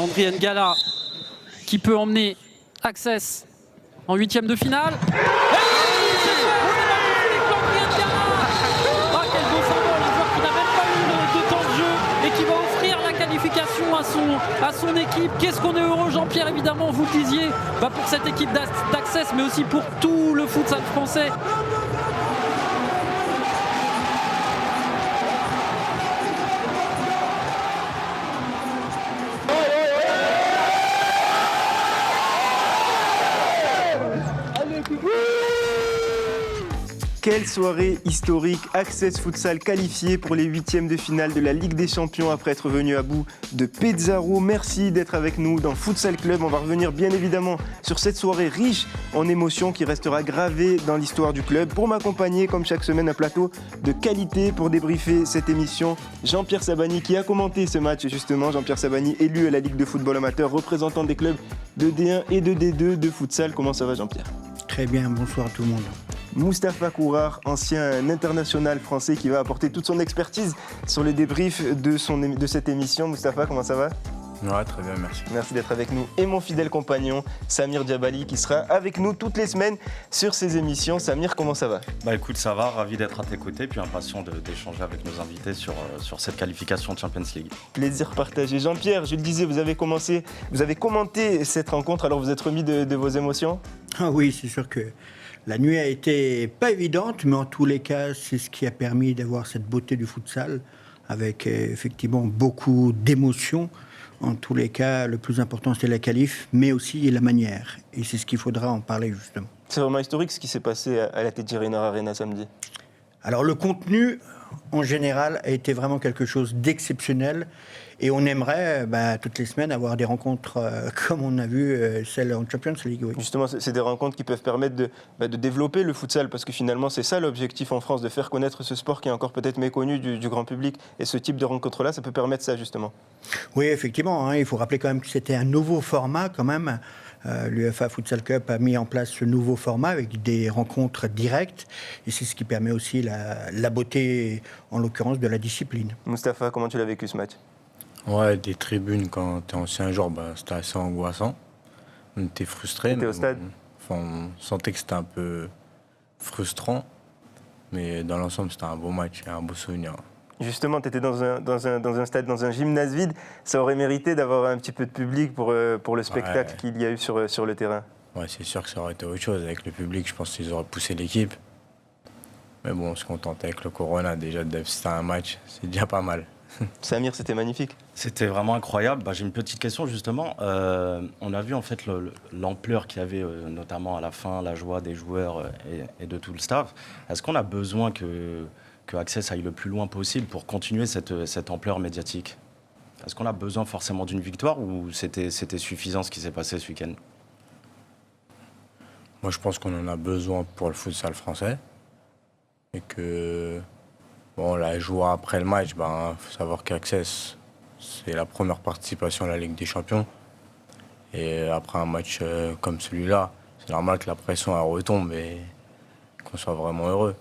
Landry N'Gala qui peut emmener Access en 8e de finale. Qui va offrir la qualification à son équipe. Qu'est-ce qu'on est heureux, Jean-Pierre, évidemment, vous le disiez, pour cette équipe d'Access, mais aussi pour tout le futsal français. Quelle soirée historique, Access Futsal qualifié pour les 8e de finale de la Ligue des Champions après être venu à bout de Pesaro. Merci d'être avec nous dans Futsal Club. On va revenir bien évidemment sur cette soirée riche en émotions qui restera gravée dans l'histoire du club. Pour m'accompagner, comme chaque semaine, un plateau de qualité pour débriefer cette émission. Jean-Pierre Sabani qui a commenté ce match justement. Jean-Pierre Sabani, élu à la Ligue de football amateur, représentant des clubs de D1 et de D2 de futsal. Comment ça va, Jean-Pierre ? Très bien, bonsoir tout le monde. Moustapha Kourar, ancien international français qui va apporter toute son expertise sur les débriefs de cette émission. Moustapha, comment ça va ? Ouais, très bien, merci. Merci d'être avec nous. Et mon fidèle compagnon, Samir Djabali, qui sera avec nous toutes les semaines sur ces émissions. Samir, comment ça va ? Écoute, ça va, ravi d'être à tes côtés, puis impatient d'échanger avec nos invités sur cette qualification de Champions League. Plaisir partagé. Jean-Pierre, je le disais, vous avez commenté cette rencontre, alors vous êtes remis de vos émotions ? Ah oui, c'est sûr que la nuit a été pas évidente, mais en tous les cas, c'est ce qui a permis d'avoir cette beauté du futsal, avec effectivement beaucoup d'émotions. En tous les cas, le plus important, c'est la qualif, mais aussi la manière. Et c'est ce qu'il faudra en parler, justement. C'est vraiment historique ce qui s'est passé à la TD Rhein Arena samedi. Alors, le contenu, en général, a été vraiment quelque chose d'exceptionnel. Et on aimerait, toutes les semaines, avoir des rencontres comme on a vu celle en Champions League. Oui. Justement, c'est des rencontres qui peuvent permettre de développer le futsal, parce que finalement, c'est ça l'objectif en France, de faire connaître ce sport qui est encore peut-être méconnu du grand public. Et ce type de rencontre-là, ça peut permettre ça, justement. Oui, effectivement. Il faut rappeler quand même que c'était un nouveau format, quand même. L'UEFA Futsal Cup a mis en place ce nouveau format avec des rencontres directes. Et c'est ce qui permet aussi la beauté, en l'occurrence, de la discipline. Moustapha, comment tu l'as vécu ce match ? Ouais, des tribunes quand t'es ancien joueur, c'était assez angoissant. On était frustrés. T'étais au stade ? On sentait que c'était un peu frustrant. Mais dans l'ensemble, c'était un beau match et un beau souvenir. Justement, tu étais dans un stade, dans un gymnase vide. Ça aurait mérité d'avoir un petit peu de public pour le spectacle qu'il y a eu sur le terrain. Ouais, c'est sûr que ça aurait été autre chose. Avec le public, je pense qu'ils auraient poussé l'équipe. Mais bon, on se contente avec le Corona. Déjà, c'était un match, c'est déjà pas mal. Samir, c'était magnifique. C'était vraiment incroyable. J'ai une petite question justement. On a vu en fait l'ampleur qu'il y avait, notamment à la fin, la joie des joueurs et de tout le staff. Est-ce qu'on a besoin que Access aille le plus loin possible pour continuer cette ampleur médiatique ? Est-ce qu'on a besoin forcément d'une victoire ou c'était suffisant ce qui s'est passé ce week-end ? Moi, je pense qu'on en a besoin pour le futsal français. Et que... Bon, la joie après le match, faut savoir qu'Access, c'est la première participation à la Ligue des Champions. Et après un match comme celui-là, c'est normal que la pression elle retombe et qu'on soit vraiment heureux.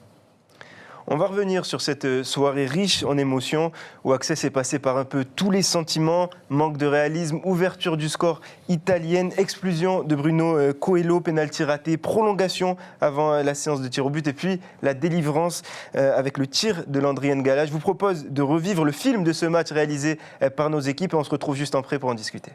On va revenir sur cette soirée riche en émotions où Access est passé par un peu tous les sentiments, manque de réalisme, ouverture du score italienne, explosion de Bruno Coelho, pénalty raté, prolongation avant la séance de tir au but et puis la délivrance avec le tir de Landry N'Gala. Je vous propose de revivre le film de ce match réalisé par nos équipes et on se retrouve juste après pour en discuter.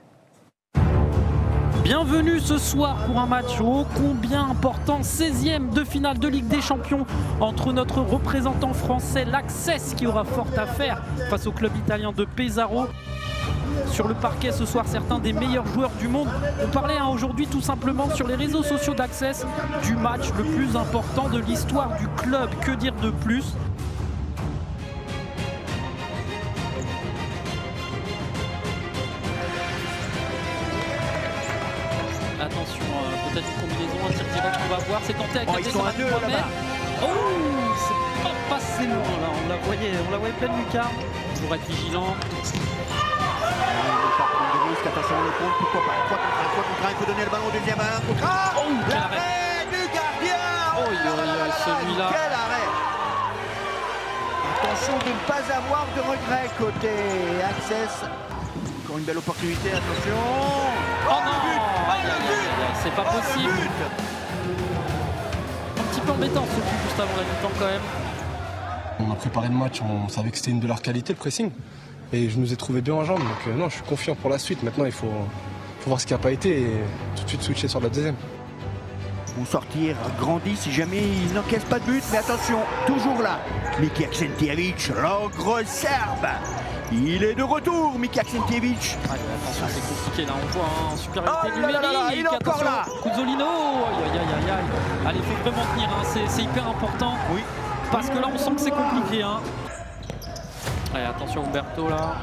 Bienvenue ce soir pour un match ô combien important, 16e de finale de Ligue des Champions entre notre représentant français, l'Access, qui aura fort à faire face au club italien de Pesaro. Sur le parquet ce soir, certains des meilleurs joueurs du monde. On parlait aujourd'hui tout simplement sur les réseaux sociaux d'Access du match le plus important de l'histoire du club. Que dire de plus ? Attention, peut-être une combinaison, un tir direct qu'on va voir. C'est tenté avec la descente de Mohamed. Oh, c'est pas passé loin là. On la voyait pleine lucarne. Toujours être vigilant. Attention le compte, pourquoi pas 3 contre 1, il faut donner le ballon au deuxième à 1 contre 1. Oh, l'arrêt du gardien. Celui-là. Quel arrêt. Attention de ne pas avoir de regret côté Access. encore une belle opportunité, attention. Oh non, c'est pas possible. Un petit peu embêtant ce coup juste avant la mi-temps quand même. On a préparé le match, on savait que c'était une de leurs qualités, le pressing. Et je nous ai trouvé bien en jambes, donc non, je suis confiant pour la suite. Maintenant, il faut voir ce qui n'a pas été et tout de suite switcher sur la deuxième. Vont sortir grandis si jamais ils n'encaissent pas de but, mais attention, toujours là. Miki Aksentijevic, l'ogre serbe. Il est de retour, Miki Aksentijevic. Attention, c'est compliqué là, on voit en supériorité Oh là là là là, il est encore là. Cuzzolino, aïe. Allez, il faut vraiment tenir, hein. C'est hyper important. Oui. Parce que là, on sent que c'est compliqué. Hein. Allez, attention Umberto là.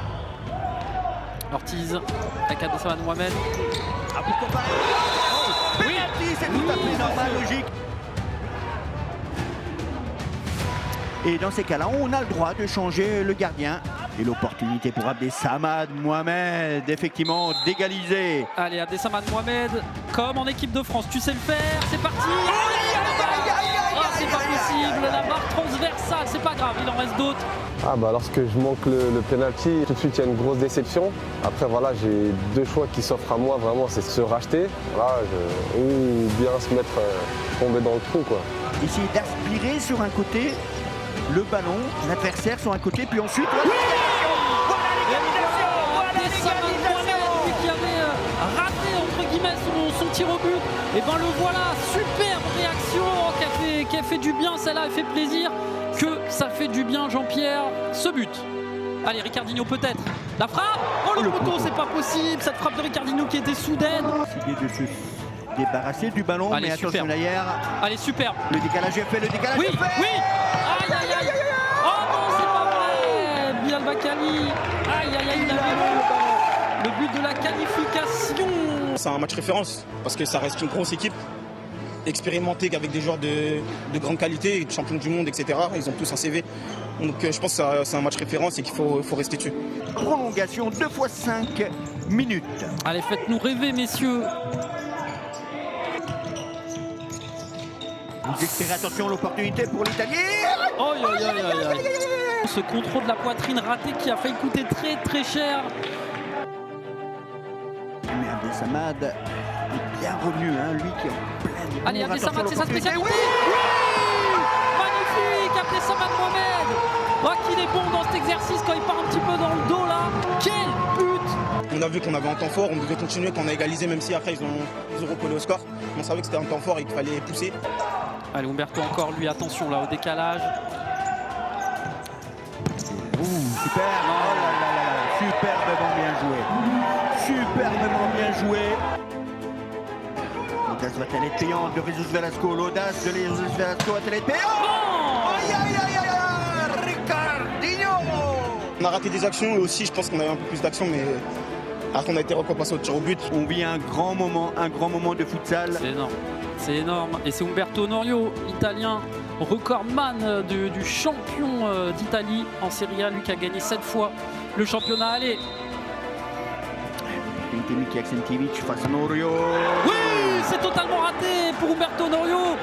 Ortiz, avec Abdessamad Mohamed. Ah, pourquoi pas. Penalty, c'est tout à fait normal, logique. Et dans ces cas-là, on a le droit de changer le gardien. Et l'opportunité pour Abdessamad Mohamed, effectivement, d'égaliser. Allez, Abdessamad Mohamed, comme en équipe de France, tu sais le faire, c'est parti. C'est pas possible, la barre transversale, c'est pas grave, il en reste d'autres. Ah bah lorsque je manque le penalty, tout de suite il y a une grosse déception. Après voilà, j'ai deux choix qui s'offrent à moi vraiment, c'est se racheter voilà, ou bien se mettre tomber dans le trou quoi. Essayer d'aspirer sur un côté le ballon, l'adversaire sur un côté, puis ensuite... Abdessamad Mohamed, lui qui avait raté entre guillemets son tir au but, et ben le voilà, superbe réaction qui a fait du bien, celle-là elle fait plaisir. Que ça fait du bien Jean-Pierre, ce but. Allez, Ricardinho peut-être. La frappe. Oh le poteau, c'est pas possible. Cette frappe de Ricardinho qui était soudaine. Essayer de se débarrasser du ballon, allez, mais attention derrière. Allez, superbe. Le décalage est fait, le décalage est fait. Oui. Aïe. Oh non, c'est pas vrai. Bilal Bakali. Aïe, il avait le but de la qualification. C'est un match référence parce que ça reste une grosse équipe. Expérimentés avec des joueurs de grande qualité, champions du monde, etc. Ils ont tous un CV. Donc je pense que c'est un match référence et qu'il faut rester dessus. Prolongation 2 x 5 minutes. Allez, faites-nous rêver, messieurs. Vous espérez, attention, l'opportunité pour l'Italien. Aïe. Ce contrôle de la poitrine raté qui a failli coûter très cher. Mais Abdessamad est bien revenu, hein, lui qui est en pleine. Allez, Abdessamad, c'est sa spécialité. Oui. Magnifique, Abdessamad Mohamed. Oh, qu'il est bon dans cet exercice quand il part un petit peu dans le dos là. Quel but. On a vu qu'on avait un temps fort, on devait continuer, qu'on a égalisé, même si après ils ont recollé au score. On savait que c'était un temps fort et qu'il fallait pousser. Allez, Umberto encore, lui, attention là au décalage. Super. Oh là. Superbement bien joué. L'audace va-t-elle être payante de Jesus Velasco? L'audace de Jesus Velasco va-t-elle être payante? Aïe, Ricardinho. On a raté des actions et aussi je pense qu'on avait un peu plus d'actions, mais après on a été récompensé au tir au but. On vit un grand moment de futsal. C'est énorme. Et c'est Umberto Norio, italien, recordman du champion d'Italie en Serie A, lui qui a gagné 7 fois le championnat. Allez. Miki Aksentijevic face à Norio. Oui, c'est totalement raté pour Umberto Norio.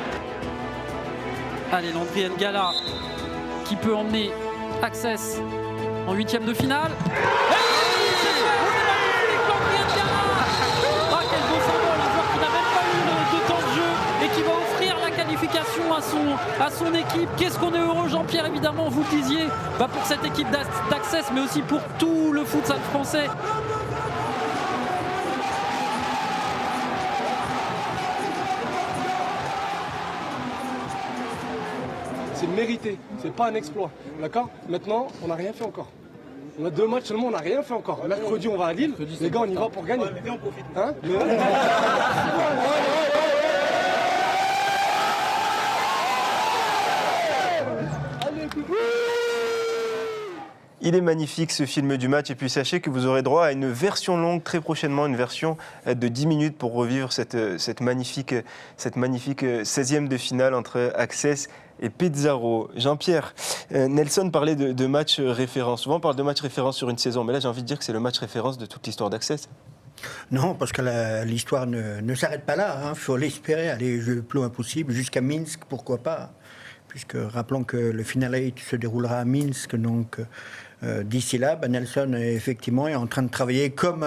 Allez, Landry N'Gala qui peut emmener Access en 8e de finale. C'est magnifique, Landry N'Gala. Ah, quel beau symbole, un joueur qui n'a même pas eu de temps de jeu et qui va offrir la qualification à son équipe. Qu'est-ce qu'on est heureux, Jean-Pierre, évidemment, vous le disiez, pour cette équipe d'Access, mais aussi pour tout le futsal français. C'est mérité, c'est pas un exploit. D'accord? Maintenant, on n'a rien fait encore. On a 2 matchs seulement, on n'a rien fait encore. Mercredi, on va à Lille. Les gars, on y va pour gagner. Hein? Il est magnifique ce film du match et puis sachez que vous aurez droit à une version longue très prochainement, une version de 10 minutes pour revivre cette magnifique 16e de finale entre Access et Pesaro. Jean-Pierre, Nelson parlait de match référence. Souvent on parle de match référence sur une saison, mais là j'ai envie de dire que c'est le match référence de toute l'histoire d'Access. Non, parce que l'histoire ne s'arrête pas là. Il faut l'espérer, aller le plus loin possible, jusqu'à Minsk, pourquoi pas. Puisque rappelons que le Final 8 se déroulera à Minsk, donc D'ici là, Nelson effectivement est en train de travailler comme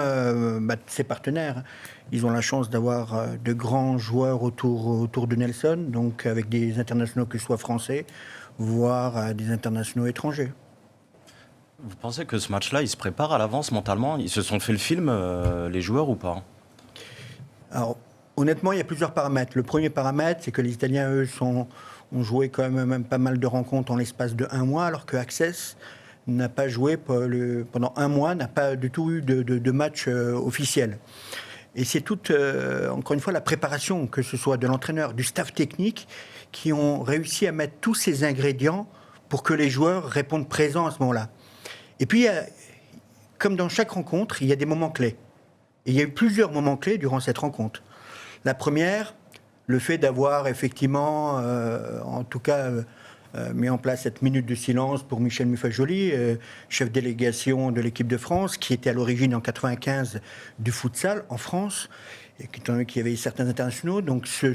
ses partenaires. Ils ont la chance d'avoir de grands joueurs autour de Nelson, donc avec des internationaux que ce soit français, voire des internationaux étrangers. Vous pensez que ce match-là, il se prépare à l'avance mentalement? Ils se sont fait le film, les joueurs, ou pas? Alors, honnêtement, il y a plusieurs paramètres. Le premier paramètre, c'est que les Italiens, eux, ont joué quand même pas mal de rencontres en l'espace de 1 mois, alors que Access n'a pas joué pendant 1 mois, n'a pas du tout eu de match officiel. Et c'est toute, encore une fois, la préparation, que ce soit de l'entraîneur, du staff technique, qui ont réussi à mettre tous ces ingrédients pour que les joueurs répondent présents à ce moment-là. Et puis, comme dans chaque rencontre, il y a des moments clés. Et il y a eu plusieurs moments clés durant cette rencontre. La première, le fait d'avoir effectivement, en tout cas, mis en place cette minute de silence pour Michel Mufajoli, chef délégation de l'équipe de France, qui était à l'origine en 1995 du futsal en France, et qui avait certains internationaux. Donc ce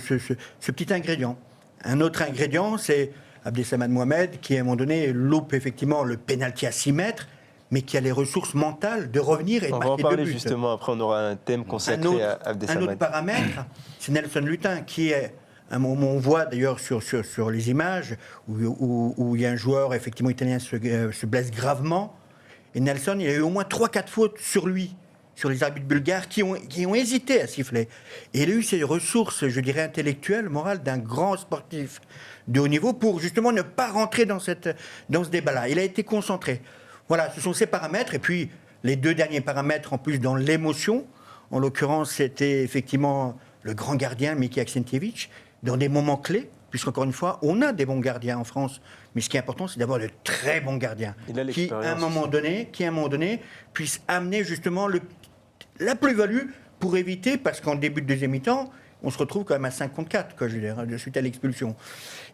petit ingrédient. Un autre ingrédient, c'est Abdesamad Mohamed, qui à un moment donné loupe effectivement le pénalty à 6 mètres, mais qui a les ressources mentales de revenir et de marquer 2 buts. On va en parler justement, après on aura un thème consacré à Abdesamad. Un autre paramètre, c'est Nelson Lutin, qui est, à un moment, on voit d'ailleurs sur les images, où il y a un joueur effectivement italien se blesse gravement, et Nelson, il a eu au moins 3-4 fautes sur lui, sur les arbitres bulgares, qui ont hésité à siffler. Et il a eu ces ressources, je dirais, intellectuelles, morales, d'un grand sportif de haut niveau, pour justement ne pas rentrer dans ce débat-là. Il a été concentré. Voilà, ce sont ces paramètres. Et puis, les 2 derniers paramètres, en plus, dans l'émotion. En l'occurrence, c'était effectivement le grand gardien, Miki Aksentievich, dans des moments clés, puisqu'encore une fois, on a des bons gardiens en France. Mais ce qui est important, c'est d'avoir de très bons gardiens. Qui, à un moment donné, puissent amener justement la plus-value pour éviter, parce qu'en début de deuxième mi-temps, on se retrouve quand même à 5 contre 4, quoi, je veux dire, suite à l'expulsion.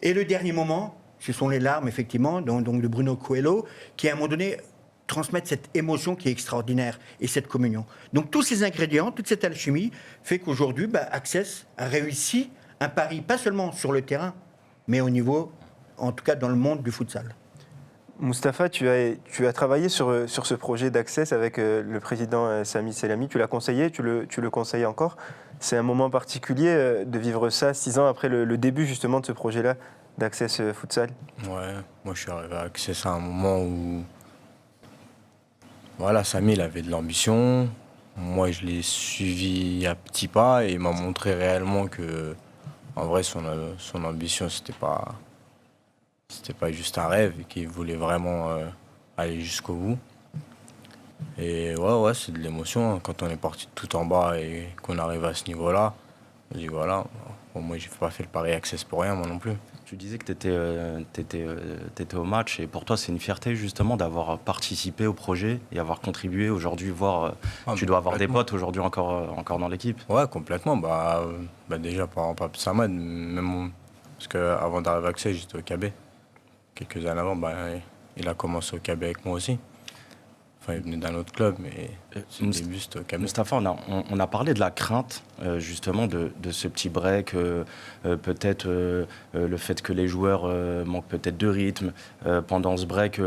Et le dernier moment, ce sont les larmes, effectivement, donc de Bruno Coelho, qui, à un moment donné, transmettent cette émotion qui est extraordinaire et cette communion. Donc, tous ces ingrédients, toute cette alchimie, fait qu'aujourd'hui, Access a réussi un pari, pas seulement sur le terrain, mais au niveau, en tout cas, dans le monde du futsal. Moustapha, tu as travaillé sur ce projet d'Access avec le président Sami Selami. Tu l'as conseillé, tu le conseilles encore. C'est un moment particulier de vivre ça 6 ans après le début, justement, de ce projet-là d'Access Futsal. Ouais, moi je suis arrivé à Access à un moment où voilà, Samy il avait de l'ambition. Moi je l'ai suivi à petits pas et il m'a montré réellement que en vrai son ambition c'était pas juste un rêve et qu'il voulait vraiment aller jusqu'au bout. Et ouais, c'est de l'émotion hein. Quand on est parti tout en bas et qu'on arrive à ce niveau-là, je dis voilà, bon, moi j'ai pas fait le pari Access pour rien moi non plus. Tu disais que tu étais au match et pour toi c'est une fierté justement d'avoir participé au projet et avoir contribué aujourd'hui, tu dois avoir des potes aujourd'hui encore dans l'équipe. Ouais, complètement. Bah déjà par exemple Abdesamad, même parce qu'avant d'arriver à Access j'étais au KB. Quelques années avant, il a commencé au KB avec moi aussi. Enfin, il venait d'un autre club, mais au début, c'était au KB. Mustapha, on a parlé de la crainte, justement, de ce petit break, peut-être le fait que les joueurs manquent peut-être de rythme. Pendant ce break,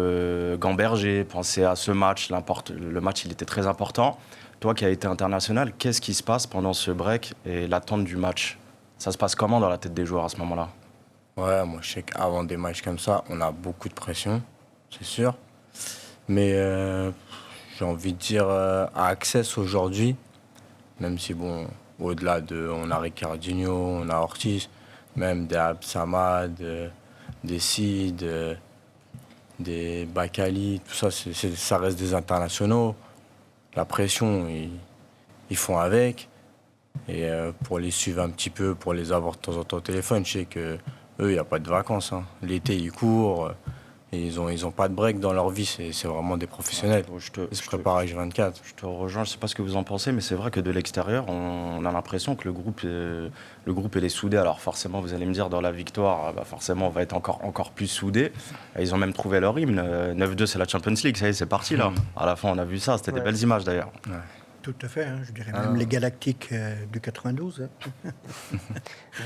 Gamberger, pensez à ce match, le match, il était très important. Toi qui as été international, qu'est-ce qui se passe pendant ce break et l'attente du match? Ça se passe comment dans la tête des joueurs à ce moment-là? Ouais, moi, je sais qu'avant des matchs comme ça, on a beaucoup de pression, c'est sûr. Mais j'ai envie de dire, à Access aujourd'hui, même si, bon, au-delà on a Ricardinho, on a Ortiz, même des Abdesamad, des Sid, des Bakali, tout ça, ça reste des internationaux. La pression, ils font avec. Et pour les suivre un petit peu, pour les avoir de temps en temps au téléphone, je sais qu'eux, il n'y a pas de vacances. Hein. L'été, ils courent. Et ils ont pas de break dans leur vie, c'est vraiment des professionnels. Ils se préparent à H24. Je te rejoins, je ne sais pas ce que vous en pensez, mais c'est vrai que de l'extérieur, on a l'impression que le groupe est soudé. Alors forcément, vous allez me dire, dans la victoire, forcément, on va être encore plus soudé. Ils ont même trouvé leur hymne. 9-2, c'est la Champions League, ça y est, c'est parti là. À la fin, on a vu ça, c'était des belles images d'ailleurs. Ouais. Tout à fait, je dirais même les Galactiques du 92.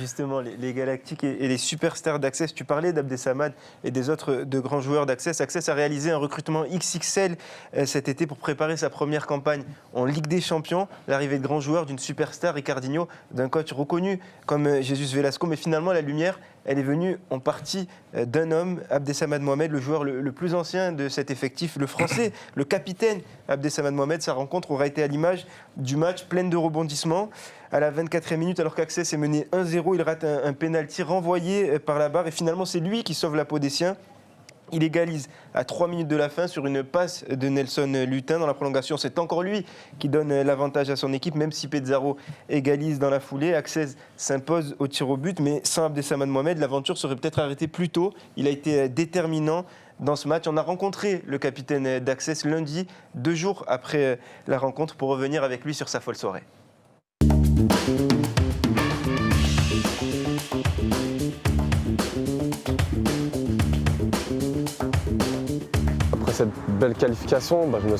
Justement, les Galactiques et les superstars d'Access, tu parlais d'Abdessamad et des autres de grands joueurs d'Access. Access a réalisé un recrutement XXL cet été pour préparer sa première campagne en Ligue des Champions. L'arrivée de grands joueurs, d'une superstar, Ricardinho, d'un coach reconnu comme Jesus Velasco. Mais finalement, la lumière, elle est venue en partie d'un homme, Abdessamad Mohamed, le joueur le plus ancien de cet effectif, le français, le capitaine Abdessamad Mohamed. Sa rencontre aura été à l'image du match, pleine de rebondissements. À la 24e minute, alors qu'Access est mené 1-0, il rate un pénalty renvoyé par la barre et finalement c'est lui qui sauve la peau des siens. Il égalise à 3 minutes de la fin sur une passe de Nelson Lutin. Dans la prolongation, c'est encore lui qui donne l'avantage à son équipe, même si Pezzaro égalise dans la foulée. Access s'impose au tir au but, mais sans Abdessamad Mohamed, l'aventure serait peut-être arrêtée plus tôt. Il a été déterminant dans ce match. On a rencontré le capitaine d'Access lundi, 2 jours après la rencontre, pour revenir avec lui sur sa folle soirée. Après cette belle qualification, je me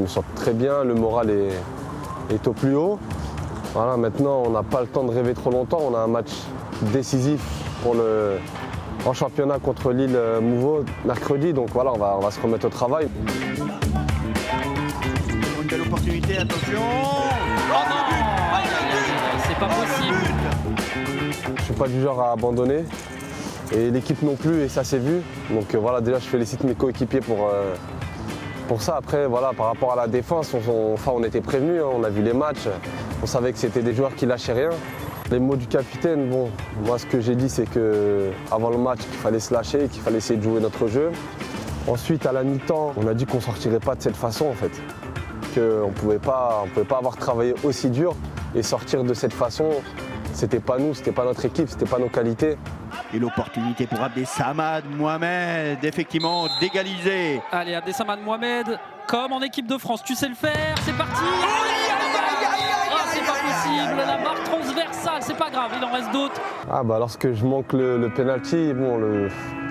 sens très bien, le moral est au plus haut. Voilà, maintenant, on n'a pas le temps de rêver trop longtemps. On a un match décisif en championnat contre Lille Mouveau mercredi. Donc voilà, on va se remettre au travail. Une belle opportunité, attention. Oh non, c'est pas possible. Je ne suis pas du genre à abandonner. Et l'équipe non plus, et ça s'est vu. Donc voilà, déjà je félicite mes coéquipiers pour ça. Après, voilà, par rapport à la défense, on était prévenus, on a vu les matchs, on savait que c'était des joueurs qui lâchaient rien. Les mots du capitaine, bon, moi ce que j'ai dit c'est qu'avant le match, qu'il fallait se lâcher, qu'il fallait essayer de jouer notre jeu. Ensuite, à la mi-temps, on a dit qu'on ne sortirait pas de cette façon en fait. Qu'on ne pouvait pas avoir travaillé aussi dur et sortir de cette façon. C'était pas nous, c'était pas notre équipe, c'était pas nos qualités. Et l'opportunité pour Abdessamad Mohamed, effectivement, d'égaliser. Allez, Abdessamad Mohamed, comme en équipe de France, tu sais le faire, c'est parti. C'est pas possible, la barre transversale, c'est pas grave, il en reste d'autres. Lorsque je manque le penalty,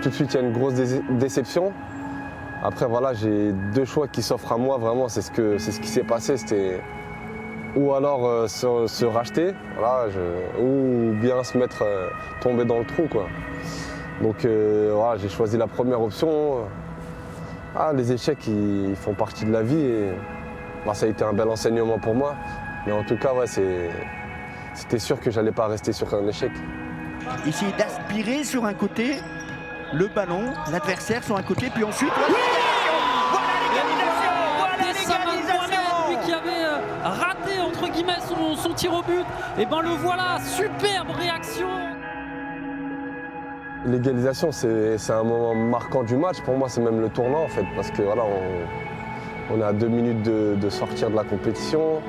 tout de suite il y a une grosse déception. Après voilà, j'ai 2 choix qui s'offrent à moi, vraiment, c'est ce qui s'est passé. C'était ou alors se racheter, voilà, ou bien se mettre tomber dans le trou, quoi. Donc voilà, j'ai choisi la première option. Les échecs, ils font partie de la vie et ça a été un bel enseignement pour moi. Mais en tout cas, ouais, c'était sûr que j'allais pas rester sur un échec. Essayer d'aspirer sur un côté le ballon, l'adversaire sur un côté, puis ensuite... Raté entre guillemets son tir au but, et le voilà, superbe réaction. L'égalisation, c'est un moment marquant du match. Pour moi, c'est même le tournant en fait, parce que voilà, on est à 2 minutes de sortir de la compétition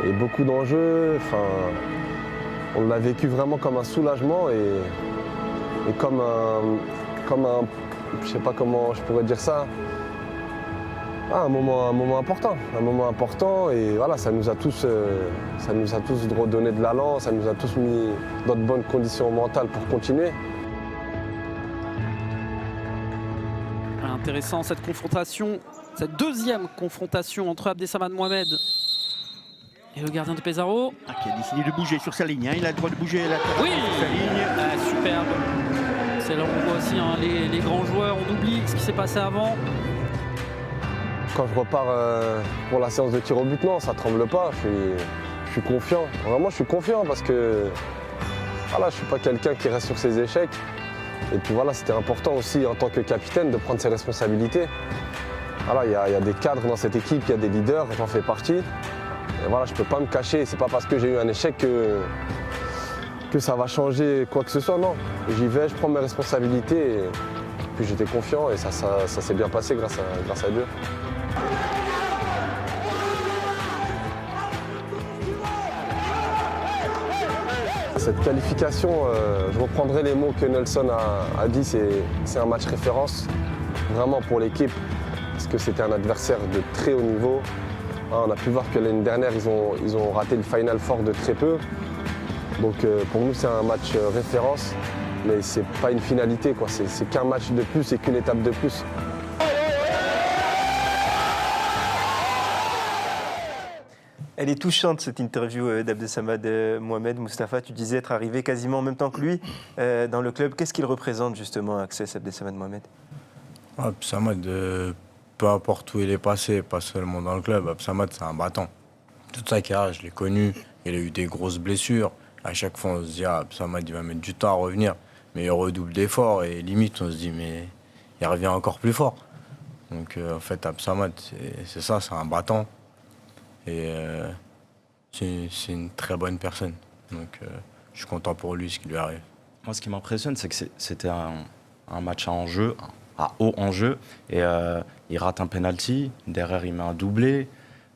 et beaucoup d'enjeux. On l'a vécu vraiment comme un soulagement et comme un, je sais pas comment je pourrais dire ça. Un moment important et voilà, ça nous a tous redonné de l'allant, ça nous a tous mis dans de bonnes conditions mentales pour continuer. Intéressant cette confrontation, cette deuxième confrontation entre Abdessamad Mohamed et le gardien de Pezzaro. Qui a décidé de bouger sur sa ligne, il a le droit de bouger oui, sur sa ligne. Superbe. C'est là où on voit aussi les grands joueurs, on oublie ce qui s'est passé avant. Quand je repars pour la séance de tir au but, non, ça tremble pas, je suis confiant. Vraiment, je suis confiant parce que voilà, je ne suis pas quelqu'un qui reste sur ses échecs. Et puis voilà, c'était important aussi en tant que capitaine de prendre ses responsabilités. Voilà, il y a des cadres dans cette équipe, il y a des leaders, j'en fais partie. Et voilà, je ne peux pas me cacher, c'est pas parce que j'ai eu un échec que ça va changer quoi que ce soit, non. J'y vais, je prends mes responsabilités et puis j'étais confiant et ça s'est bien passé grâce à Dieu. Cette qualification, je reprendrai les mots que Nelson a dit, c'est un match référence, vraiment pour l'équipe, parce que c'était un adversaire de très haut niveau. On a pu voir que l'année dernière, ils ont raté le Final Four de très peu. Donc pour nous, c'est un match référence, mais c'est pas une finalité, quoi. C'est qu'un match de plus et qu'une étape de plus. Elle est touchante, cette interview d'Abdesamad Mohamed. Moustapha, tu disais être arrivé quasiment en même temps que lui dans le club. Qu'est-ce qu'il représente justement, Access, Abdesamad Mohamed? Abdesamad, peu importe où il est passé, pas seulement dans le club, Abdesamad, c'est un battant. Toute sa carrière, je l'ai connu. Il a eu des grosses blessures. À chaque fois, on se dit, Abdesamad, il va mettre du temps à revenir. Mais il redouble d'efforts et limite, on se dit, mais il revient encore plus fort. Donc, en fait, Abdesamad, c'est ça, c'est un battant. Et c'est une très bonne personne. Donc je suis content pour lui, ce qui lui arrive. Moi, ce qui m'impressionne, c'est que c'était un match à enjeu, à haut enjeu. Et il rate un penalty, derrière il met un doublé,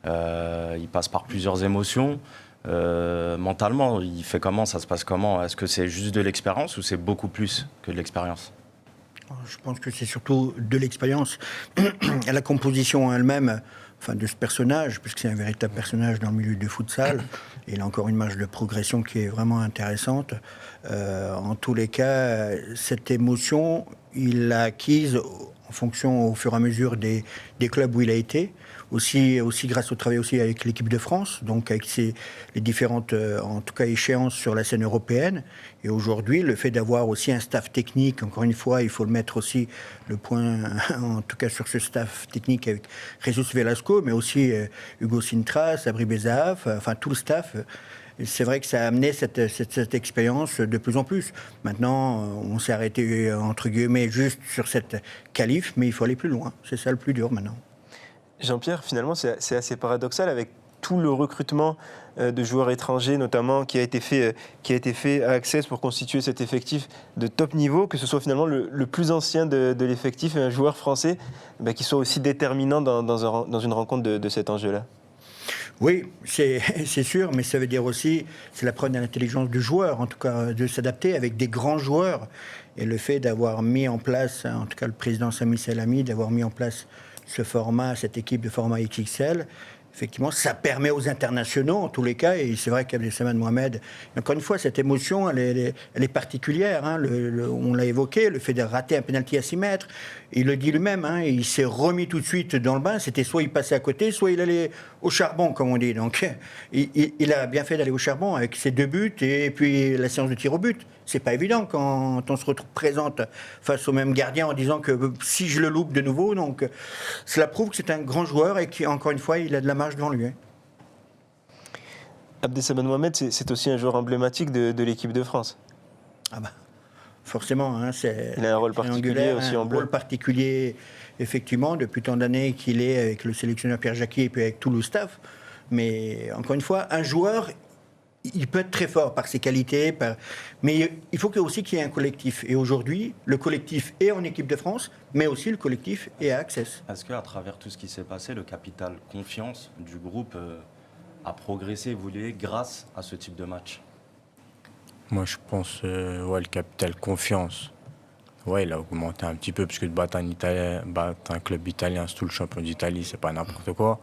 il passe par plusieurs émotions. Mentalement, il fait comment? Ça se passe comment? Est-ce que c'est juste de l'expérience ou c'est beaucoup plus que de l'expérience? Je pense que c'est surtout de l'expérience. La composition elle-même, de ce personnage, puisque c'est un véritable personnage dans le milieu du futsal, et il a encore une marge de progression qui est vraiment intéressante. En tous les cas, cette émotion, il l'a acquise en fonction, au fur et à mesure des clubs où il a été. Aussi grâce au travail aussi avec l'équipe de France, donc avec les différentes, en tout cas, échéances sur la scène européenne. Et aujourd'hui, le fait d'avoir aussi un staff technique, encore une fois, il faut le mettre aussi le point, en tout cas sur ce staff technique avec Jesus Velasco, mais aussi Hugo Sintras, Sabri Bezaaf, tout le staff. C'est vrai que ça a amené cette expérience de plus en plus. Maintenant, on s'est arrêté, entre guillemets, juste sur cette qualif, mais il faut aller plus loin. C'est ça le plus dur maintenant. Jean-Pierre, finalement, c'est assez paradoxal avec tout le recrutement de joueurs étrangers, notamment, qui a été fait à Access pour constituer cet effectif de top niveau, que ce soit finalement le plus ancien de l'effectif et un joueur français qui soit aussi déterminant dans une rencontre de cet enjeu-là. Oui, c'est sûr, mais ça veut dire aussi, c'est la preuve de l'intelligence du joueur, en tout cas, de s'adapter avec des grands joueurs. Et le fait d'avoir mis en place, en tout cas le président Sami Selami, d'avoir mis en place ce format, cette équipe de format XXL, effectivement, ça permet aux internationaux, en tous les cas, et c'est vrai qu'Abdesamad Mohamed, encore une fois, cette émotion, elle est particulière. On l'a évoqué, le fait de rater un pénalty à 6 mètres, il le dit lui-même, il s'est remis tout de suite dans le bain, c'était soit il passait à côté, soit il allait au charbon, comme on dit. Donc, il a bien fait d'aller au charbon avec ses 2 buts et puis la séance de tir au but. C'est pas évident quand on se retrouve présente face au même gardien en disant que si je le loupe de nouveau, donc cela prouve que c'est un grand joueur et qu'encore une fois, il a de la marge devant lui. Abdesamad Mohamed, c'est aussi un joueur emblématique de l'équipe de France. Forcément, il a un rôle particulier aussi en bleu. Un rôle particulier, effectivement, depuis tant d'années qu'il est avec le sélectionneur Pierre Jacquier et puis avec tout le staff. Mais encore une fois, un joueur, il peut être très fort par ses qualités, mais il faut aussi qu'il y ait un collectif. Et aujourd'hui, le collectif est en équipe de France, mais aussi le collectif est à Access. Est-ce qu'à travers tout ce qui s'est passé, le capital confiance du groupe a progressé, évolué grâce à ce type de match? Moi, je pense le capital confiance. Il a augmenté un petit peu, parce que de battre un club italien, surtout le champion d'Italie, c'est pas n'importe quoi.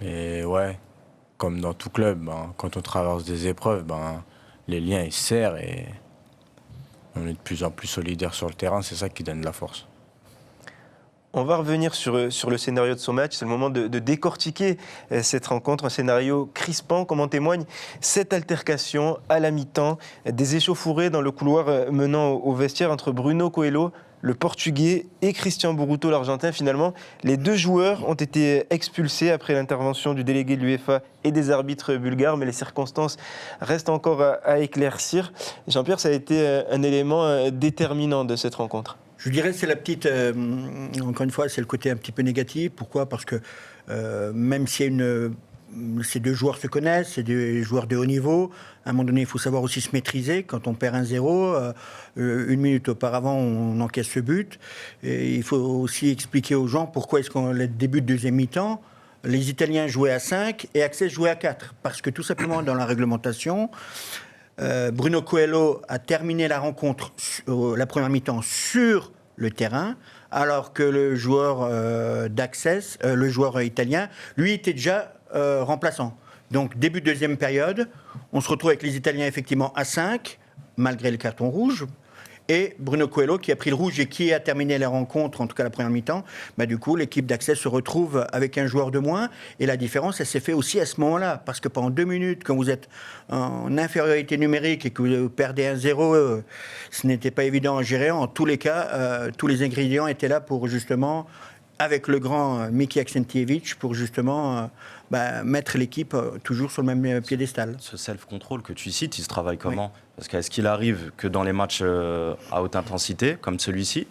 Mais comme dans tout club, quand on traverse des épreuves, les liens ils se serrent et on est de plus en plus solidaires sur le terrain, c'est ça qui donne de la force. On va revenir sur le scénario de son match. C'est le moment de décortiquer cette rencontre, un scénario crispant, comme en témoigne cette altercation à la mi-temps, des échauffourées dans le couloir menant au vestiaire entre Bruno Coelho, le Portugais, et Christian Boruto, l'Argentin. Finalement, les 2 joueurs ont été expulsés après l'intervention du délégué de l'UEFA et des arbitres bulgares, mais les circonstances restent encore à éclaircir. Jean-Pierre, ça a été un élément déterminant de cette rencontre. Je dirais que c'est la petite, encore une fois, c'est le côté un petit peu négatif. Pourquoi ? Parce que même si ces 2 joueurs se connaissent, c'est des joueurs de haut niveau, à un moment donné, il faut savoir aussi se maîtriser. Quand on perd 1-0, 1 minute auparavant, on encaisse ce but. Et il faut aussi expliquer aux gens pourquoi est-ce qu'on le début de 2e mi-temps, les Italiens jouaient à 5 et Access jouait à 4. Parce que tout simplement, dans la réglementation, Bruno Coelho a terminé la rencontre, la première mi-temps, sur le terrain, alors que le joueur d'Access, le joueur italien, lui était déjà remplaçant. Donc début de 2e période, on se retrouve avec les Italiens effectivement à 5, malgré le carton rouge, et Bruno Coelho qui a pris le rouge et qui a terminé la rencontre, en tout cas la première mi-temps. Du coup, l'équipe d'Access se retrouve avec un joueur de moins et la différence, elle s'est fait aussi à ce moment-là, parce que pendant 2 minutes, quand vous êtes en infériorité numérique et que vous perdez 1-0, ce n'était pas évident à gérer. En tous les cas, tous les ingrédients étaient là pour justement, avec le grand Miki Aksentijevic, pour justement mettre l'équipe toujours sur le même piédestal. Ce self-control que tu cites, il se travaille comment ? Parce qu'est-ce qu'il arrive que dans les matchs à haute intensité, comme celui-ci,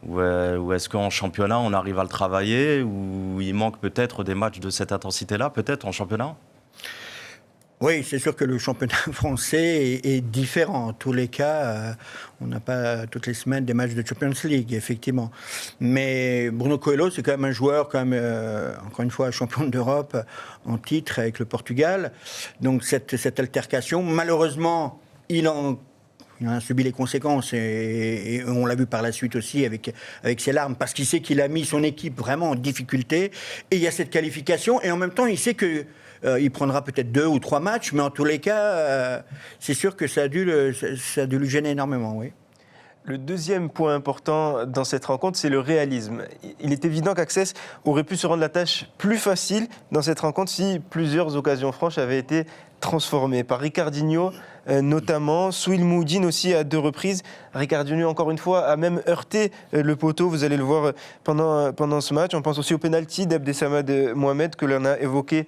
ou est-ce qu'en championnat, on arrive à le travailler, ou il manque peut-être des matchs de cette intensité-là, peut-être en championnat ? Oui, c'est sûr que le championnat français est différent. En tous les cas, on n'a pas toutes les semaines des matchs de Champions League, effectivement. Mais Bruno Coelho, c'est quand même un joueur, encore une fois, champion d'Europe en titre avec le Portugal. Donc cette altercation, malheureusement, il en a subi les conséquences et on l'a vu par la suite aussi avec ses larmes, parce qu'il sait qu'il a mis son équipe vraiment en difficulté. Et il y a cette qualification et en même temps, il sait que il prendra peut-être 2 ou 3 matchs, mais en tous les cas, c'est sûr que ça a dû lui gêner énormément, oui. Le deuxième point important dans cette rencontre, c'est le réalisme. Il est évident qu'Access aurait pu se rendre la tâche plus facile dans cette rencontre si plusieurs occasions franches avaient été transformées. Par Ricardinho notamment, Souil Moudine aussi à 2 reprises. Ricardinho, encore une fois, a même heurté le poteau, vous allez le voir pendant ce match. On pense aussi au pénalty d'Abdesamad Mohamed que l'on a évoqué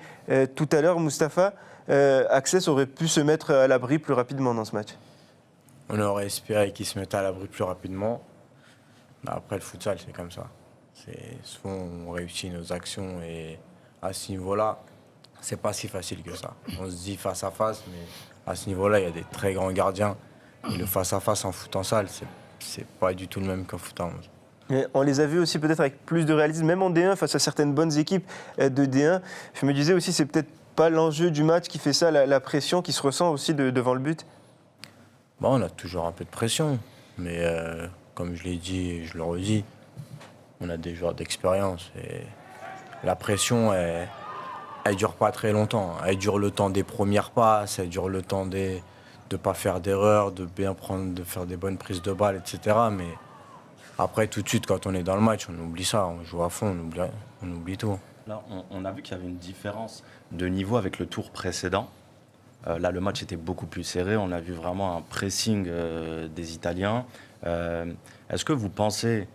tout à l'heure. Mustapha, Access aurait pu se mettre à l'abri plus rapidement dans ce match. On aurait espéré qu'ils se mettent à l'abri plus rapidement. Après, le futsal, c'est comme ça. Souvent, on réussit nos actions et à ce niveau-là, c'est pas si facile que ça. On se dit face à face, mais à ce niveau-là, il y a des très grands gardiens. Et le face à face en foot en salle, c'est pas du tout le même qu'en foot en 11. Mais on les a vus aussi peut-être avec plus de réalisme, même en D1 face à certaines bonnes équipes de D1. Je me disais aussi, c'est peut-être pas l'enjeu du match qui fait ça, la pression qui se ressent aussi devant le but. Bon, on a toujours un peu de pression, mais comme je l'ai dit et je le redis, on a des joueurs d'expérience. Et la pression, elle dure pas très longtemps. Elle dure le temps des premières passes, elle dure le temps de ne pas faire d'erreurs, de bien prendre, de faire des bonnes prises de balles, etc. Mais après, tout de suite, quand on est dans le match, on oublie ça, on joue à fond, on oublie tout. Là, on a vu qu'il y avait une différence de niveau avec le tour précédent. Là, le match était beaucoup plus serré. On a vu vraiment un pressing des Italiens. Est-ce que vous pensez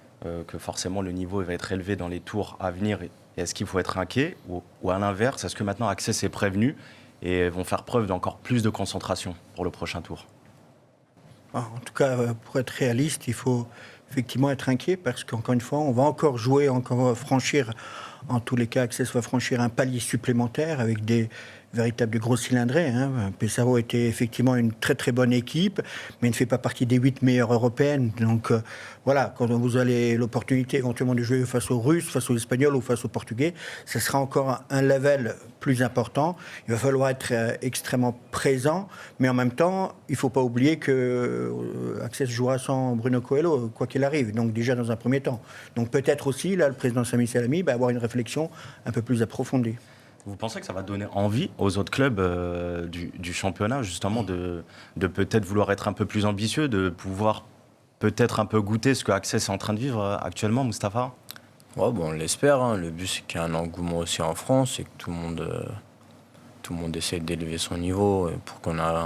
que forcément le niveau va être élevé dans les tours à venir ? Est-ce qu'il faut être inquiet ? Ou à l'inverse, est-ce que maintenant Access est prévenu et vont faire preuve d'encore plus de concentration pour le prochain tour ? En tout cas, pour être réaliste, il faut effectivement être inquiet parce qu'encore une fois, on va encore jouer, encore franchir, en tous les cas, Access va franchir un palier supplémentaire avec des véritable gros cylindré. Pesaro était effectivement une très très bonne équipe, mais ne fait pas partie des 8 meilleures européennes. Donc voilà, quand vous avez l'opportunité éventuellement de jouer face aux Russes, face aux Espagnols ou face aux Portugais, ce sera encore un level plus important. Il va falloir être extrêmement présent, mais en même temps, il ne faut pas oublier que Access jouera sans Bruno Coelho, quoi qu'il arrive, donc déjà dans un premier temps. Donc peut-être aussi, là, le président Sami Salami va avoir une réflexion un peu plus approfondie. Vous pensez que ça va donner envie aux autres clubs du championnat, justement, de peut-être vouloir être un peu plus ambitieux, de pouvoir peut-être un peu goûter ce que Access est en train de vivre actuellement, Mustapha ? Ouais, bon, on l'espère. Le but, c'est qu'il y ait un engouement aussi en France et que tout le monde essaie d'élever son niveau pour qu'on ait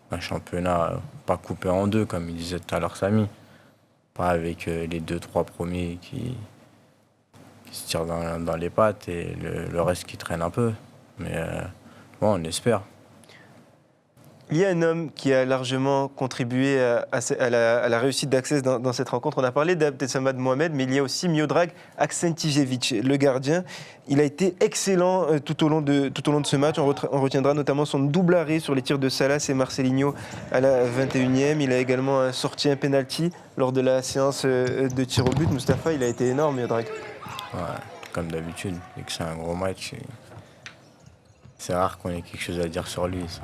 un championnat pas coupé en deux, comme il disait tout à l'heure Samy. Pas avec les 2-3 premiers qui se tirent dans les pattes et le reste qui traîne un peu. Mais bon, on espère. Il y a un homme qui a largement contribué à la réussite d'Access dans cette rencontre. On a parlé d'Abdesamad Mohamed, mais il y a aussi Miodrag Aksentijevic, le gardien. Il a été excellent tout au long de ce match. On retiendra notamment son double arrêt sur les tirs de Salas et Marcelinho à la 21e. Il a également sorti un penalty lors de la séance de tir au but. Mustapha, il a été énorme, Miodrag. Ouais, comme d'habitude, dès que c'est un gros match, c'est rare qu'on ait quelque chose à dire sur lui. C'est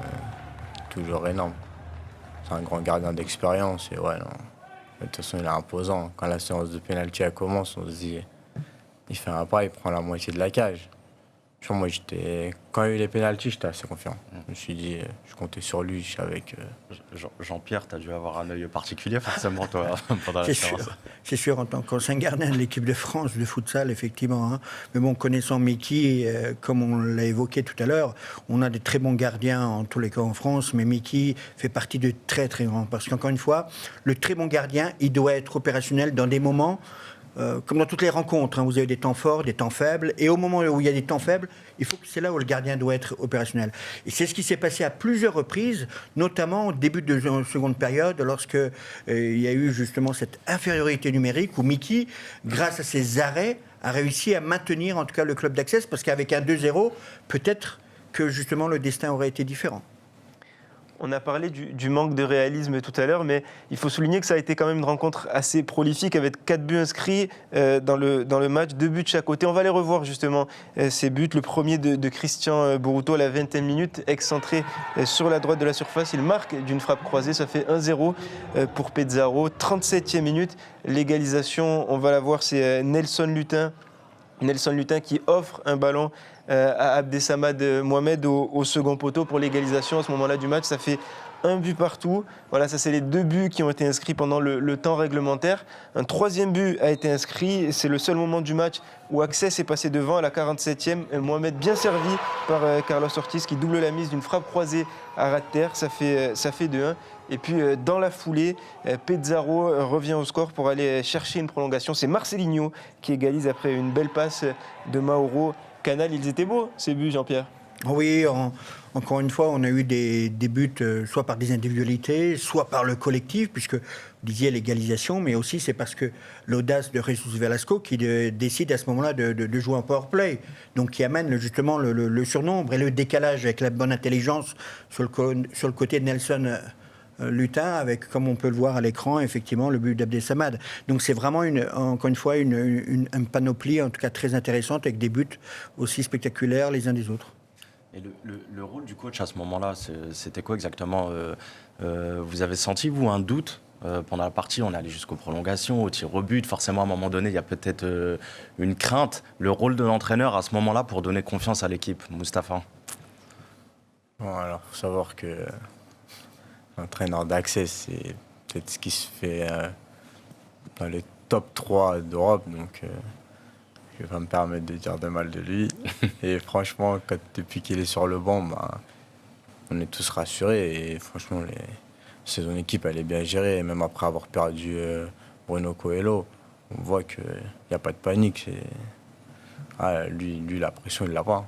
toujours énorme. C'est un grand gardien d'expérience et ouais, non. De toute façon, il est imposant. Quand la séance de pénalty commence, on se dit, il fait un pas, il prend la moitié de la cage. Moi, quand il y a eu les pénaltys, j'étais assez confiant. Je me suis dit, je comptais sur lui, je savais que... Jean-Pierre, tu as dû avoir un œil particulier forcément, toi, pendant la séance. C'est sûr, en tant qu'ancien gardien de l'équipe de France de futsal, effectivement. Hein. Mais bon, connaissant Mickey, comme on l'a évoqué tout à l'heure, on a des très bons gardiens en tous les cas en France, mais Mickey fait partie de très très grands. Parce qu'encore une fois, le très bon gardien, il doit être opérationnel dans des moments... comme dans toutes les rencontres, hein, vous avez des temps forts, des temps faibles, et au moment où il y a des temps faibles, c'est là où le gardien doit être opérationnel. Et c'est ce qui s'est passé à plusieurs reprises, notamment au début de seconde période, lorsque il y a eu justement cette infériorité numérique, où Mickey, grâce à ses arrêts, a réussi à maintenir en tout cas le club d'Access, parce qu'avec un 2-0, peut-être que justement le destin aurait été différent. On a parlé du manque de réalisme tout à l'heure, mais il faut souligner que ça a été quand même une rencontre assez prolifique avec 4 buts inscrits dans le match, 2 buts de chaque côté. On va les revoir justement, ces buts. Le premier de Christian Boruto à la 20e minute, excentré sur la droite de la surface. Il marque d'une frappe croisée, ça fait 1-0 pour Pesaro. 37e minute, l'égalisation, on va la voir, c'est Nelson Lutin qui offre un ballon à Abdesamad Mohamed au second poteau pour l'égalisation. À ce moment-là du match, ça fait 1 but partout. Voilà, ça c'est les 2 buts qui ont été inscrits pendant le temps réglementaire. Un 3e but a été inscrit. C'est le seul moment du match où Access est passé devant à la 47e. Mohamed bien servi par Carlos Ortiz qui double la mise d'une frappe croisée à ras de terre. Ça fait 2-1. Et puis dans la foulée, Pesaro revient au score pour aller chercher une prolongation. C'est Marcelinho qui égalise après une belle passe de Mauro. Canal, ils étaient beaux ces buts, Jean-Pierre. Oui, encore une fois, on a eu des buts soit par des individualités, soit par le collectif, puisque vous disiez l'égalisation, mais aussi c'est parce que l'audace de Jesus Velasco qui décide à ce moment-là de jouer en power play, donc qui amène justement le surnombre et le décalage avec la bonne intelligence sur le côté de Nelson Lutin, avec, comme on peut le voir à l'écran, effectivement, le but d'Abdesamad. Donc c'est vraiment, encore une fois, une panoplie, en tout cas très intéressante, avec des buts aussi spectaculaires les uns des autres. Et le rôle du coach à ce moment-là, c'était quoi exactement vous avez senti, vous, un doute pendant la partie? On allait jusqu'aux prolongations, au tir au but. Forcément, à un moment donné, il y a peut-être une crainte. Le rôle de l'entraîneur à ce moment-là pour donner confiance à l'équipe, Moustapha? Bon, alors, il faut savoir que l'entraîneur d'Access, c'est peut-être ce qui se fait dans les top 3 d'Europe. Donc, je ne vais pas me permettre de dire de mal de lui. Et franchement, depuis qu'il est sur le banc, on est tous rassurés. Et franchement, son équipe, elle est bien gérée. Et même après avoir perdu Bruno Coelho, on voit qu'il n'y a pas de panique. Lui, la pression, il ne l'a pas.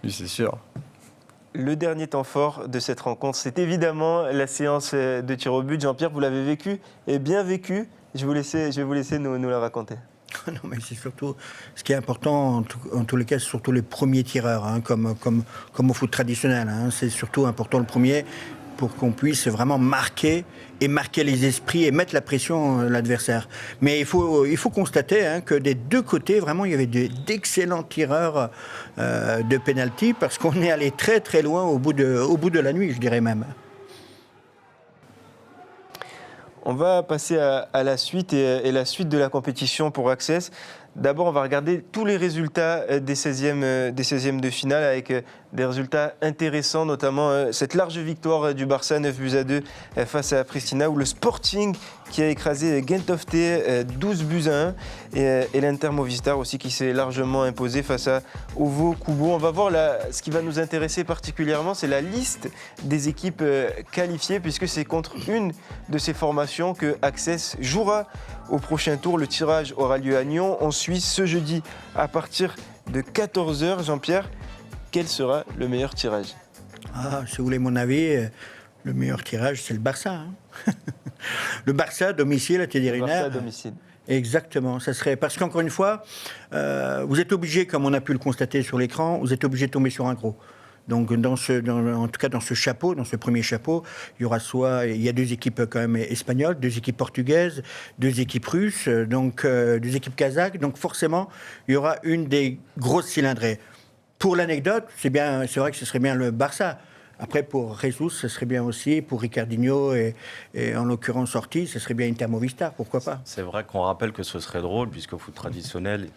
Lui, c'est sûr. Le dernier temps fort de cette rencontre, c'est évidemment la séance de tir au but. Jean-Pierre, vous l'avez vécu et bien vécu. Je vais vous laisser nous la raconter. Non, mais c'est surtout ce qui est important, en tous les cas, c'est surtout les premiers tireurs, hein, comme au foot traditionnel. Hein. C'est surtout important le premier pour qu'on puisse vraiment marquer les esprits et mettre la pression à l'adversaire. Mais il faut constater hein, que des deux côtés, vraiment, il y avait d'excellents tireurs de pénalty parce qu'on est allé très très loin au bout de la nuit, je dirais même. On va passer à la suite et la suite de la compétition pour Access. D'abord, on va regarder tous les résultats des 16e de finale avec des résultats intéressants, notamment cette large victoire du Barça 9-2 face à Pristina, ou le Sporting qui a écrasé Gent of Thee 12-1 et l'Inter Movistar aussi qui s'est largement imposé face à Ovo Kubo. On va voir ce qui va nous intéresser particulièrement, c'est la liste des équipes qualifiées, puisque c'est contre une de ces formations que Access jouera au prochain tour. Le tirage aura lieu à Nyon, en Suisse, ce jeudi à partir de 14h. Jean-Pierre, quel sera le meilleur tirage? Si vous voulez mon avis, le meilleur tirage, c'est le Barça. Hein. Le Barça, domicile, à Teddy Riner. Barça, domicile. Exactement, ça serait... Parce qu'encore une fois, vous êtes obligé, comme on a pu le constater sur l'écran, vous êtes obligé de tomber sur un gros. Donc, en tout cas, dans ce chapeau, dans ce premier chapeau, il y a 2 équipes quand même espagnoles, 2 équipes portugaises, 2 équipes russes, donc 2 équipes kazakhs. Donc, forcément, il y aura une des grosses cylindrées. Pour l'anecdote, c'est vrai que ce serait bien le Barça. Après, pour Jesus, ce serait bien aussi, pour Ricardinho et en l'occurrence Ortiz, ce serait bien Inter Movistar, pourquoi pas. C'est vrai qu'on rappelle que ce serait drôle, puisqu'au foot traditionnel,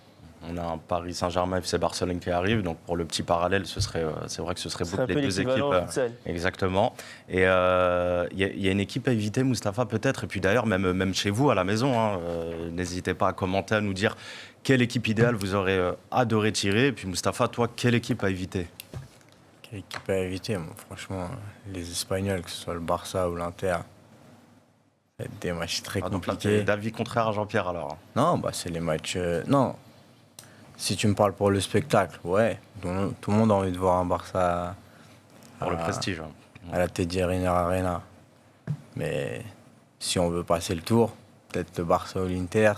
On a un Paris Saint-Germain FC Barcelone qui arrive, donc pour le petit parallèle, c'est vrai que ce serait Ce beau serait que un peu les deux équipes. l'équivalent en futsal. Exactement. Et il y a une équipe à éviter, Mustapha, peut-être. Et puis d'ailleurs, même chez vous à la maison, hein, n'hésitez pas à commenter, à nous dire quelle équipe idéale vous aurez adoré tirer. Et puis Mustapha, toi, quelle équipe à éviter? Quelle équipe à éviter? Moi, franchement, les Espagnols, que ce soit le Barça ou l'Inter, ça va être des matchs très Donc là, compliqués. t'es d'avis contraire à Jean-Pierre alors. Non, bah, c'est les matchs. Non. Si tu me parles pour le spectacle, ouais. Tout le monde a envie de voir un Barça Pour le prestige. Hein. à la Teddy Riner Arena. Mais si on veut passer le tour, peut-être le Barça ou l'Inter,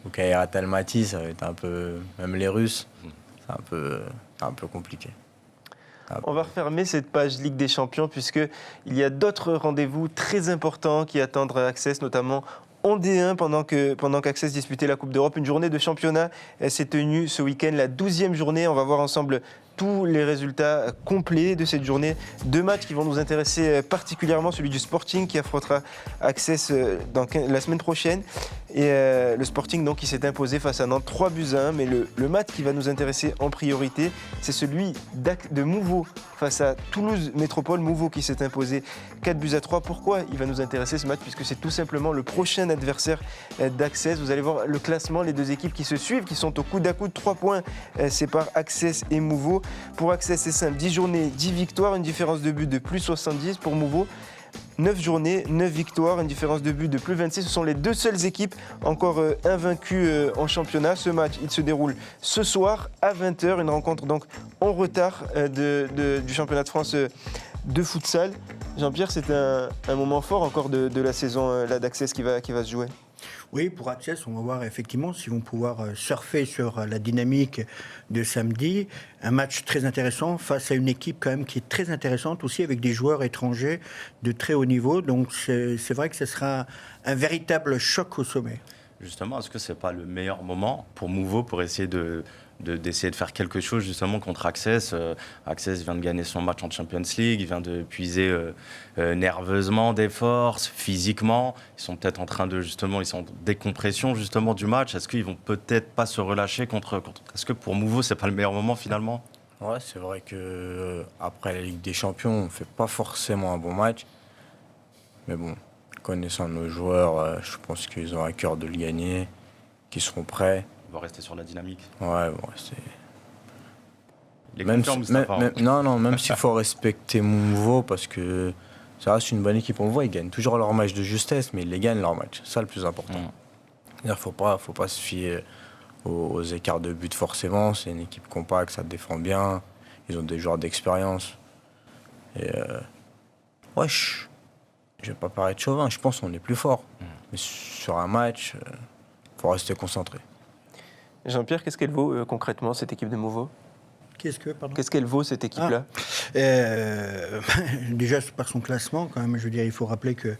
ou Kairat Almaty, ça va être un peu. Même les Russes, c'est un peu compliqué. On va refermer cette page Ligue des Champions puisqu'il y a d'autres rendez-vous très importants qui attendent Access, notamment en D1 pendant qu'Access disputait la Coupe d'Europe. Une journée de championnat s'est tenue ce week-end, la 12e journée. On va voir ensemble tous les résultats complets de cette journée. 2 matchs qui vont nous intéresser particulièrement, celui du Sporting qui affrontera Access la semaine prochaine. Et le Sporting donc, qui s'est imposé face à Nantes 3-1. Mais le match qui va nous intéresser en priorité, c'est celui de Mouveau face à Toulouse Métropole. Mouveau qui s'est imposé 4-3. Pourquoi il va nous intéresser ce match? Puisque c'est tout simplement le prochain adversaire d'Access. Vous allez voir le classement, les deux équipes qui se suivent, qui sont au coude à coude. 3 points séparent Access et Mouveau. Pour Access, c'est simple, 10 journées, 10 victoires, une différence de but de plus 70. Pour Mouveau, 9 journées, 9 victoires, une différence de but de plus 26. Ce sont les deux seules équipes encore invaincues en championnat. Ce match, il se déroule ce soir à 20h, une rencontre donc en retard du championnat de France de futsal. Jean-Pierre, c'est un moment fort encore de la saison d'Access qui va se jouer. Oui, pour Access, on va voir effectivement s'ils vont pouvoir surfer sur la dynamique de samedi. Un match très intéressant face à une équipe quand même qui est très intéressante aussi avec des joueurs étrangers de très haut niveau. Donc c'est vrai que ce sera un véritable choc au sommet. Justement, est-ce que c'est pas le meilleur moment pour Mouveau pour essayer d'essayer de faire quelque chose justement contre Access? Access vient de gagner son match en Champions League, il vient de puiser nerveusement des forces, physiquement. Ils sont peut-être en train ils sont en décompression justement du match. Est-ce qu'ils vont peut-être pas se relâcher contre... Est-ce que pour Mouveau, c'est pas le meilleur moment finalement? Ouais, c'est vrai que après la Ligue des Champions, on ne fait pas forcément un bon match. Mais bon, connaissant nos joueurs, je pense qu'ils ont à cœur de le gagner, qu'ils seront prêts. On va rester sur la dynamique. Ouais, bon, c'est... Même s'il faut respecter Mouveau, parce que ça reste une bonne équipe. On le voit, ils gagnent toujours leur match de justesse, mais ils les gagnent leur match. C'est ça le plus important. Il ne faut pas se fier aux écarts de but forcément. C'est une équipe compacte, ça défend bien. Ils ont des joueurs d'expérience. Et ouais, je ne vais pas paraître chauvin, je pense qu'on est plus fort. Mais sur un match, il faut rester concentré. Jean-Pierre, qu'est-ce qu'elle vaut concrètement, cette équipe de Mouveau? Qu'est-ce qu'elle vaut, cette équipe-là? Déjà, par son classement, quand même, je veux dire, il faut rappeler que,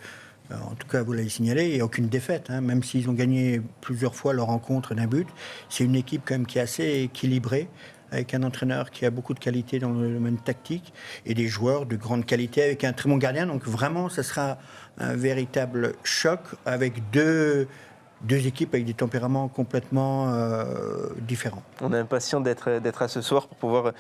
en tout cas, vous l'avez signalé, il n'y a aucune défaite. Hein, même s'ils ont gagné plusieurs fois leur rencontre d'un but, c'est une équipe quand même qui est assez équilibrée, avec un entraîneur qui a beaucoup de qualité dans le domaine tactique et des joueurs de grande qualité avec un très bon gardien. Donc vraiment, ça sera un véritable choc avec deux équipes avec des tempéraments complètement différents. On est impatient d'être à ce soir pour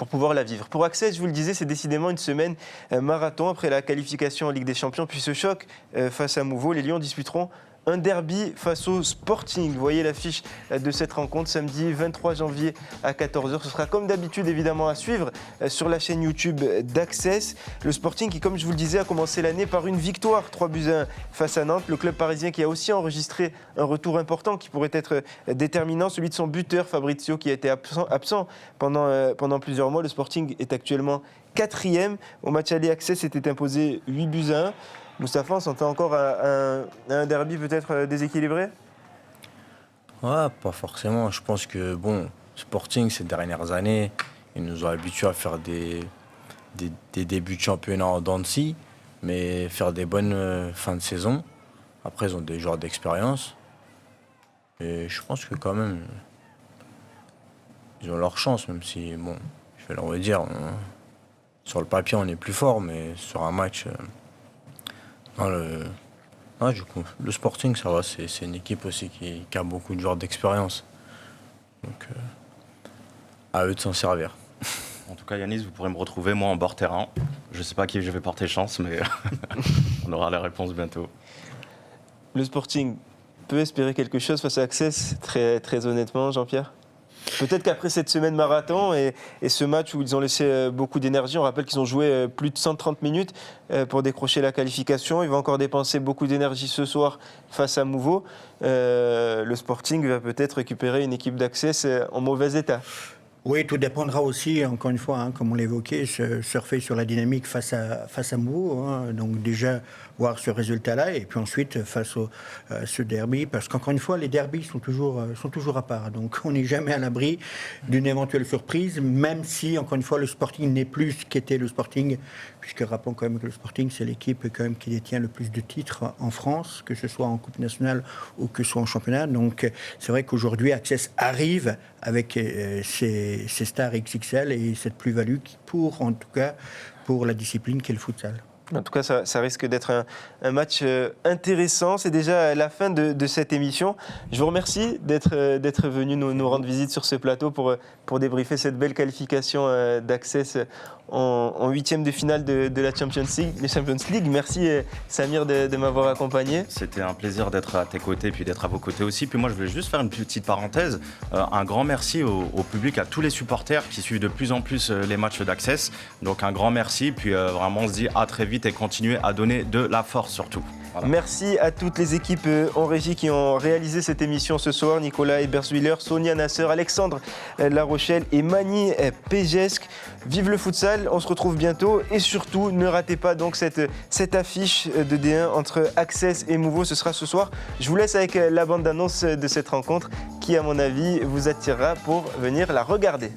pouvoir la vivre. Pour Access, je vous le disais, c'est décidément une semaine marathon après la qualification en Ligue des Champions. Puis ce choc face à Mouveau, les Lions disputeront un derby face au Sporting. Vous voyez l'affiche de cette rencontre samedi 23 janvier à 14h. Ce sera comme d'habitude évidemment à suivre sur la chaîne YouTube d'Access. Le Sporting qui, comme je vous le disais, a commencé l'année par une victoire 3-1 face à Nantes. Le club parisien qui a aussi enregistré un retour important qui pourrait être déterminant, celui de son buteur Fabrizio qui a été absent pendant plusieurs mois. Le Sporting est actuellement 4e. Au match aller, Access s'était imposé 8-1. Mustapha, on s'entend encore un derby peut-être déséquilibré? Ouais, pas forcément. Je pense que, Sporting, ces dernières années, ils nous ont habitués à faire des débuts de championnat en dents de scie, mais faire des bonnes fins de saison. Après, ils ont des joueurs d'expérience. Et je pense que quand même, ils ont leur chance, même si, je vais leur redire, sur le papier, on est plus fort, mais sur un match... le Sporting, ça va, c'est une équipe aussi qui a beaucoup de joueurs d'expérience. Donc, à eux de s'en servir. En tout cas, Yanis, vous pourrez me retrouver, moi, en bord terrain. Je ne sais pas à qui je vais porter chance, mais on aura la réponse bientôt. Le Sporting peut espérer quelque chose face à Access, très, très honnêtement, Jean-Pierre? Peut-être qu'après cette semaine marathon et ce match où ils ont laissé beaucoup d'énergie, on rappelle qu'ils ont joué plus de 130 minutes pour décrocher la qualification. Ils vont encore dépenser beaucoup d'énergie ce soir face à Mouveau. Le Sporting va peut-être récupérer une équipe d'Access en mauvais état. Oui, tout dépendra aussi, encore une fois, comme on l'évoquait, surfer sur la dynamique face à Mouveau. Donc déjà, voir ce résultat-là, et puis ensuite, face à ce derby, parce qu'encore une fois, les derbys sont toujours à part. Donc on n'est jamais à l'abri d'une éventuelle surprise, même si, encore une fois, le Sporting n'est plus ce qu'était le Sporting, puisque rappelons quand même que le Sporting, c'est l'équipe quand même qui détient le plus de titres en France, que ce soit en Coupe nationale ou que ce soit en championnat. Donc c'est vrai qu'aujourd'hui, Access arrive avec ses stars XXL et cette plus-value en tout cas, pour la discipline qu'est le futsal. En tout cas, ça risque d'être un match intéressant. C'est déjà la fin de cette émission. Je vous remercie d'être venu nous rendre visite sur ce plateau pour débriefer cette belle qualification d'Access en huitième de finale de la Champions League. Merci Samir de m'avoir accompagné. C'était un plaisir d'être à tes côtés puis d'être à vos côtés aussi. Puis moi, je voulais juste faire une petite parenthèse. Un grand merci au public, à tous les supporters qui suivent de plus en plus les matchs d'Access. Donc un grand merci. Puis vraiment, on se dit à très vite et continuez à donner de la force surtout. Voilà. Merci à toutes les équipes en régie qui ont réalisé cette émission ce soir. Nicolas Eberswiller, Sonia Nasser, Alexandre Larochelle et Mani Péjesque. Vive le futsal, on se retrouve bientôt et surtout ne ratez pas donc cette affiche de D1 entre Access et Mouveau, ce sera ce soir. Je vous laisse avec la bande d'annonce de cette rencontre qui à mon avis vous attirera pour venir la regarder.